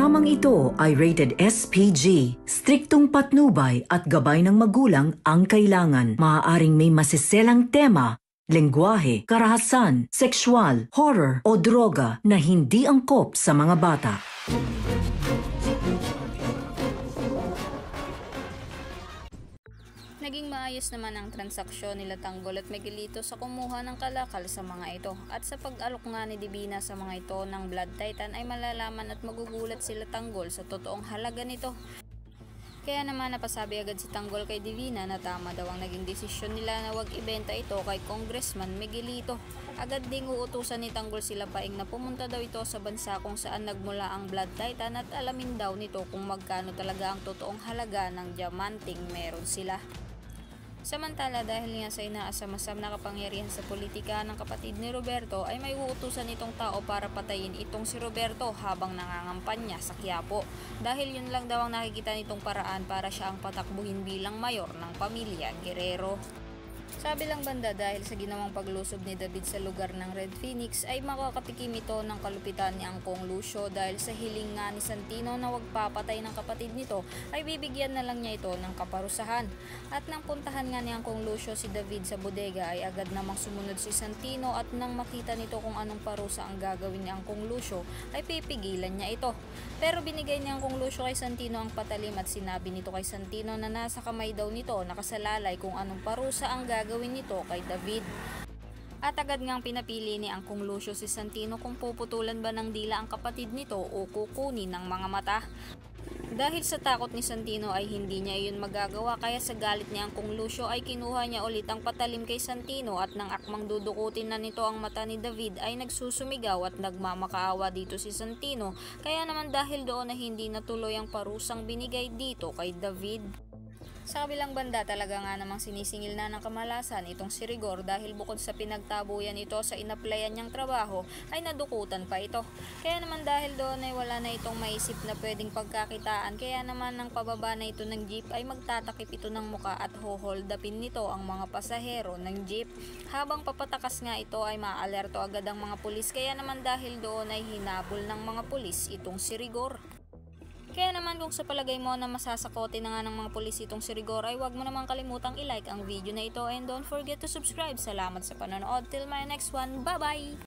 programang ito ay rated SPG. Striktong patnubay at gabay ng magulang ang kailangan. Maaaring may masiselang tema, lengguwahe, karahasan, sexual, horror o droga na hindi angkop sa mga bata. Naging maayos naman ang transaksyon nila Tanggol at Miguelito sa kumuha ng kalakal sa mga ito. At sa pag-alok nga ni Divina sa mga ito ng Blood Titan ay malalaman at magugulat sila Tanggol sa totoong halaga nito. Kaya naman napasabi agad si Tanggol kay Divina na tama daw ang naging desisyon nila na wag ibenta ito kay Congressman Miguelito. Agad ding uutusan ni Tanggol sila Paing na pumunta daw ito sa bansa kung saan nagmula ang Blood Titan at alamin daw nito kung magkano talaga ang totoong halaga ng diamanting meron sila. Samantala dahil nga sa inaasam-asam na kapangyarihan sa politika ng kapatid ni Roberto ay may uutusan itong tao para patayin itong si Roberto habang nangangampanya sa Quiapo. Dahil yun lang daw ang nakikita nitong paraan para siya ang patakbuhin bilang mayor ng pamilya Guerrero. Sa kabilang banda dahil sa ginawang paglusob ni David sa lugar ng Red Phoenix ay makakatikim ito ng kalupitan ni Angkong Lucio dahil sa hiling nga ni Santino na wag papatay ng kapatid nito ay bibigyan na lang niya ito ng kaparusahan. At nang puntahan nga ni Angkong Lucio si David sa bodega ay agad namang sumunod si Santino at nang makita nito kung anong parusa ang gagawin ni Angkong Lucio ay pipigilan niya ito. Pero binigay ni Angkong Lucio kay Santino ang patalim at sinabi nito kay Santino na nasa kamay daw nito nakasalalay kung anong parusa ang gagawin nito kay David. At agad ngang pinapili ni Angkong Lucio si Santino kung puputulan ba ng dila ang kapatid nito o kukunin ng mga mata. Dahil sa takot ni Santino ay hindi niya iyon magagawa kaya sa galit ni Angkong Lucio ay kinuha niya ulit ang patalim kay Santino at nang akmang dudukutin na nito ang mata ni David ay nagsusumigaw at nagmamakaawa dito si Santino kaya naman dahil doon na hindi natuloy ang parusang binigay dito kay David. Sa kabilang banda talaga nga namang sinisingil na ng kamalasan itong si Rigor dahil bukod sa pinagtabuyan ito sa inaplayan niyang trabaho ay nadukutan pa ito. Kaya naman dahil doon ay wala na itong maisip na pwedeng pagkakitaan kaya naman nang pababa na ito ng jeep ay magtatakip ito ng muka at hoholdapin nito ang mga pasahero ng jeep. Habang papatakas nga ito ay maalerto agad ang mga pulis kaya naman dahil doon ay hinabol ng mga pulis itong si Rigor. Kaya naman kung sa palagay mo na masasakotin na nga ng mga pulis itong si Rigor ay huwag mo namang kalimutang i-like ang video na ito and don't forget to subscribe. Salamat sa panonood. Till my next one. Bye-bye!